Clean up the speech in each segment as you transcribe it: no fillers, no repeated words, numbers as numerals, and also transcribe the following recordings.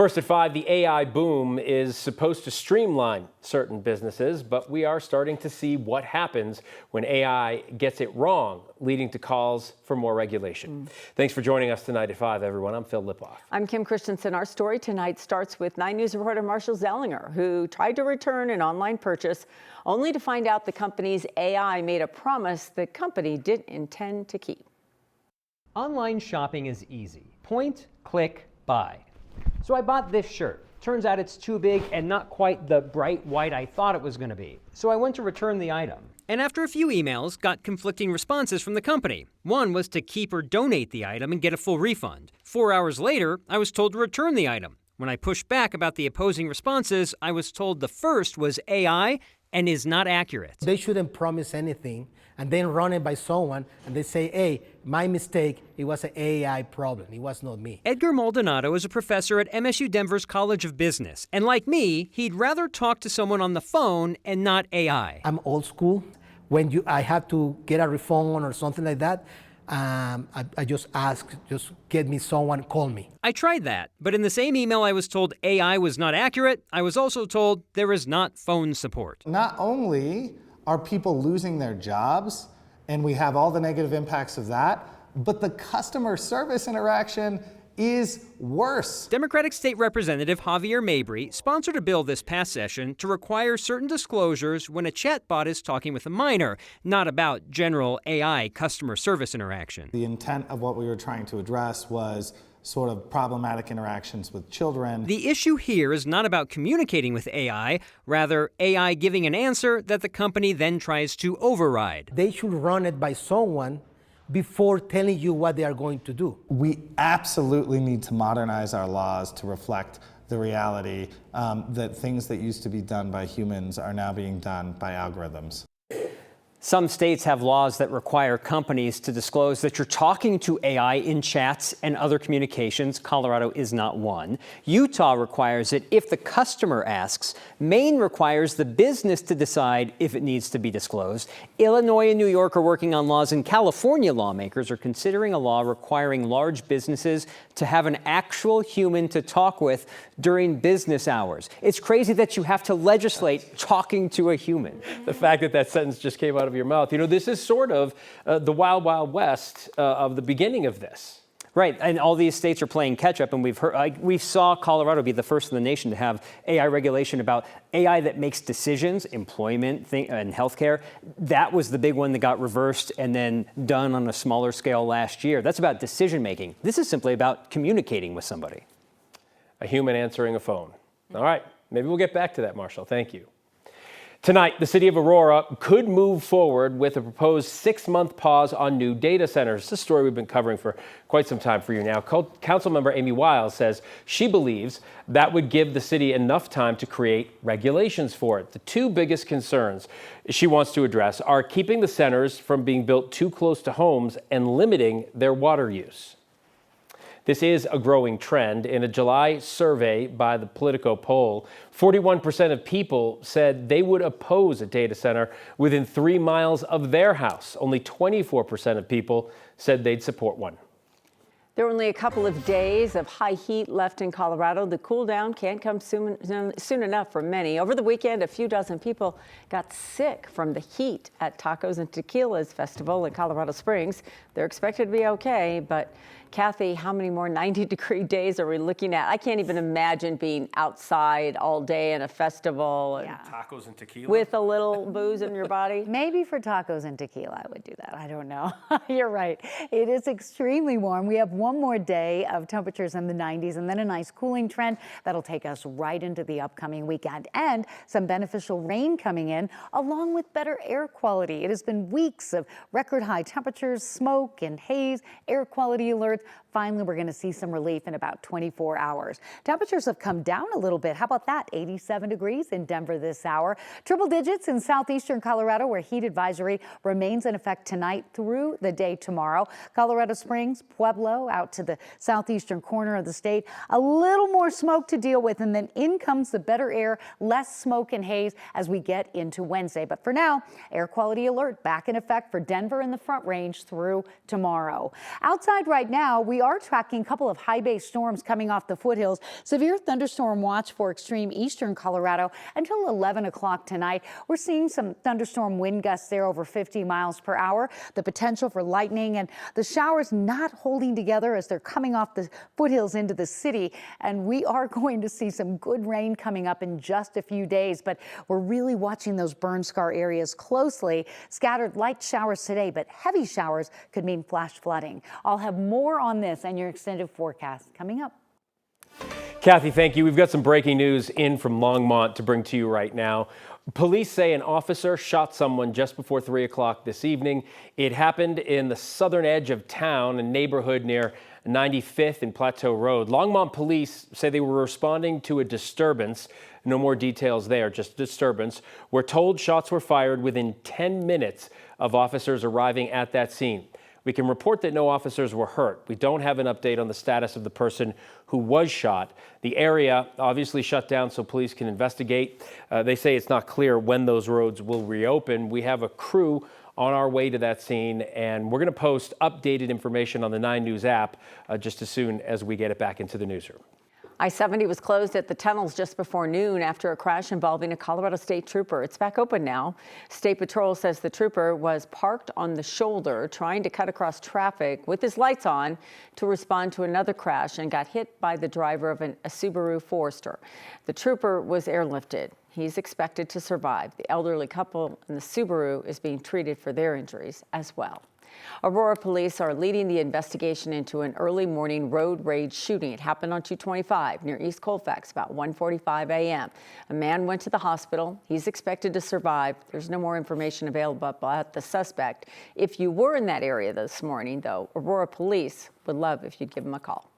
First at 5, the AI boom is supposed to streamline certain businesses, but we are starting to see what happens when AI gets it wrong, leading to calls for more regulation. Thanks for joining us tonight at 5, everyone. I'm Phil Lipoff. I'm Kim Christensen. Our story tonight starts with 9 News reporter Marshall Zellinger, who tried to return an online purchase only to find out the company's AI made a promise the company didn't intend to keep. Online shopping is easy. Point, click, buy. So I bought this shirt. Turns out it's too big and not quite the bright white I thought it was going to be. So I went to return the item. And after a few emails, got conflicting responses from the company. One was to keep or donate the item and get a full refund. 4 hours later, I was told to return the item. When I pushed back about the opposing responses, I was told the first was AI and is not accurate. They shouldn't promise anything and then run it by someone and they say, hey, my mistake, it was an AI problem, it was not me. Edgar Maldonado is a professor at MSU Denver's College of Business. And like me, he'd rather talk to someone on the phone and not AI. I'm old school. When I have to get a refund or something like that, I just ask, just get me someone, call me. I tried that, but in the same email I was told AI was not accurate, I was also told there is not phone support. Not only are people losing their jobs, and we have all the negative impacts of that, but the customer service interaction is worse. Democratic State Representative Javier Mabry sponsored a bill this past session to require certain disclosures when a chatbot is talking with a minor, not about general AI customer service interaction. The intent of what we were trying to address was sort of problematic interactions with children. The issue here is not about communicating with AI, rather AI giving an answer that the company then tries to override. They should run it by someone before telling you what they are going to do. We absolutely need to modernize our laws to reflect the reality that things that used to be done by humans are now being done by algorithms. Some states have laws that require companies to disclose that you're talking to AI in chats and other communications. Colorado is not one. Utah requires it if the customer asks. Maine requires the business to decide if it needs to be disclosed. Illinois and New York are working on laws, and California lawmakers are considering a law requiring large businesses to have an actual human to talk with during business hours. It's crazy that you have to legislate talking to a human. The fact that that sentence just came out of your mouth. You know, this is sort of the wild, wild west of the beginning of this. Right, and all these states are playing catch up, and we saw Colorado be the first in the nation to have AI regulation about AI that makes decisions, employment and healthcare. That was the big one that got reversed and then done on a smaller scale last year. That's about decision making. This is simply about communicating with somebody. A human answering a phone. All right, maybe we'll get back to that, Marshall. Thank you. Tonight, the city of Aurora could move forward with a proposed 6-month pause on new data centers. It's a story we've been covering for quite some time for you now. Councilmember Amy Wiles says she believes that would give the city enough time to create regulations for it. The two biggest concerns she wants to address are keeping the centers from being built too close to homes and limiting their water use. This is a growing trend. In a July survey by the Politico poll, 41% of people said they would oppose a data center within 3 miles of their house. Only 24% of people said they'd support one. There are only a couple of days of high heat left in Colorado. The cool down can't come soon enough for many. Over the weekend, a few dozen people got sick from the heat at Tacos and Tequilas Festival in Colorado Springs. They're expected to be okay, but Kathy, how many more 90-degree days are we looking at? I can't even imagine being outside all day in a festival. Yeah. Tacos and tequila? With a little booze in your body. Maybe for tacos and tequila, I would do that. I don't know. You're right. It is extremely warm. We have one more day of temperatures in the 90s and then a nice cooling trend that'll take us right into the upcoming weekend, and some beneficial rain coming in along with better air quality. It has been weeks of record high temperatures, smoke and haze, air quality alerts. Finally, we're going to see some relief in about 24 hours. Temperatures have come down a little bit. How about that? 87 degrees in Denver this hour. Triple digits in southeastern Colorado, where heat advisory remains in effect tonight through the day tomorrow. Colorado Springs, Pueblo, out to the southeastern corner of the state. A little more smoke to deal with, and then in comes the better air, less smoke and haze as we get into Wednesday. But for now, air quality alert back in effect for Denver and the Front Range through tomorrow. Outside right now, now, we are tracking a couple of high-base storms coming off the foothills. Severe thunderstorm watch for extreme eastern Colorado until 11 o'clock tonight. We're seeing some thunderstorm wind gusts there over 50 miles per hour. The potential for lightning and the showers not holding together as they're coming off the foothills into the city. And we are going to see some good rain coming up in just a few days, but we're really watching those burn scar areas closely. Scattered light showers today, but heavy showers could mean flash flooding. I'll have more on this and your extended forecast coming up. Kathy, thank you. We've got some breaking news in from Longmont to bring to you right now. Police say an officer shot someone just before 3 o'clock this evening. It happened in the southern edge of town, a neighborhood near 95th and Plateau Road. Longmont police say they were responding to a disturbance. No more details there, just disturbance. We're told shots were fired within 10 minutes of officers arriving at that scene. We can report that no officers were hurt. We don't have an update on the status of the person who was shot. The area obviously shut down so police can investigate. They say it's not clear when those roads will reopen. We have a crew on our way to that scene, and we're going to post updated information on the 9 News app just as soon as we get it back into the newsroom. I-70 was closed at the tunnels just before noon after a crash involving a Colorado State trooper. It's back open now. State Patrol says the trooper was parked on the shoulder trying to cut across traffic with his lights on to respond to another crash and got hit by the driver of a Subaru Forester. The trooper was airlifted. He's expected to survive. The elderly couple in the Subaru is being treated for their injuries as well. Aurora police are leading the investigation into an early morning road rage shooting. It happened on 225 near East Colfax about 1:45 a.m. A man went to the hospital. He's expected to survive. There's no more information available about the suspect. If you were in that area this morning, though, Aurora police would love if you'd give them a call.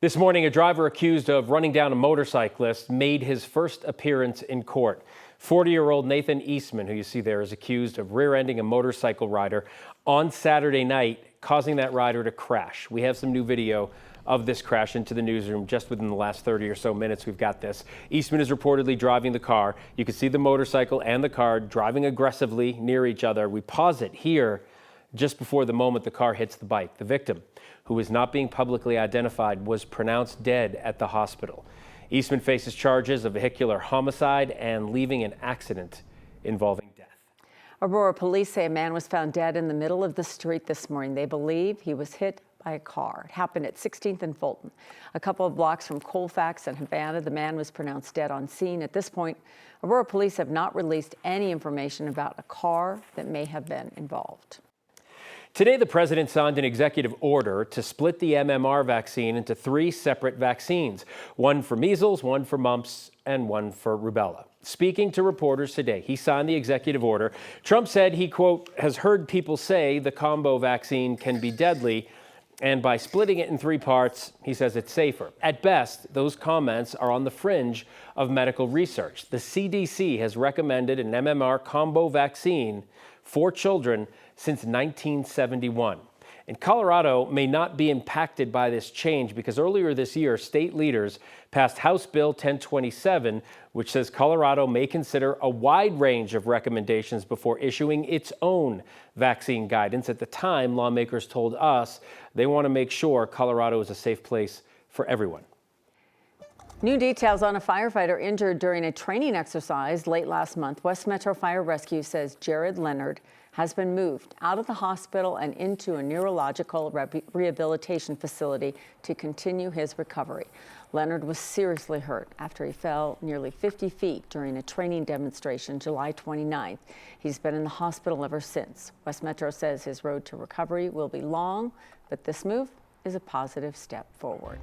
This morning, a driver accused of running down a motorcyclist made his first appearance in court. 40-year-old Nathan Eastman, who you see there, is accused of rear-ending a motorcycle rider on Saturday night, causing that rider to crash. We have some new video of this crash into the newsroom just within the last 30 or so minutes. We've got this. Eastman is reportedly driving the car. You can see the motorcycle and the car driving aggressively near each other. We pause it here just before the moment the car hits the bike. The victim, who is not being publicly identified, was pronounced dead at the hospital. Eastman faces charges of vehicular homicide and leaving an accident involving death. Aurora police say a man was found dead in the middle of the street this morning. They believe he was hit by a car. It happened at 16th and Fulton. A couple of blocks from Colfax and Havana, the man was pronounced dead on scene. At this point, Aurora police have not released any information about a car that may have been involved. Today, the president signed an executive order to split the MMR vaccine into 3 separate vaccines, one for measles, one for mumps, and one for rubella. Speaking to reporters today, he signed the executive order. Trump said he, quote, has heard people say the combo vaccine can be deadly, and by splitting it in 3 parts, he says it's safer. At best, those comments are on the fringe of medical research. The CDC has recommended an MMR combo vaccine for children since 1971. And Colorado may not be impacted by this change because earlier this year, state leaders passed House Bill 1027, which says Colorado may consider a wide range of recommendations before issuing its own vaccine guidance. At the time, lawmakers told us they want to make sure Colorado is a safe place for everyone. New details on a firefighter injured during a training exercise late last month. West Metro Fire Rescue says Jared Leonard has been moved out of the hospital and into a neurological rehabilitation facility to continue his recovery. Leonard was seriously hurt after he fell nearly 50 feet during a training demonstration July 29th. He's been in the hospital ever since. West Metro says his road to recovery will be long, but this move is a positive step forward.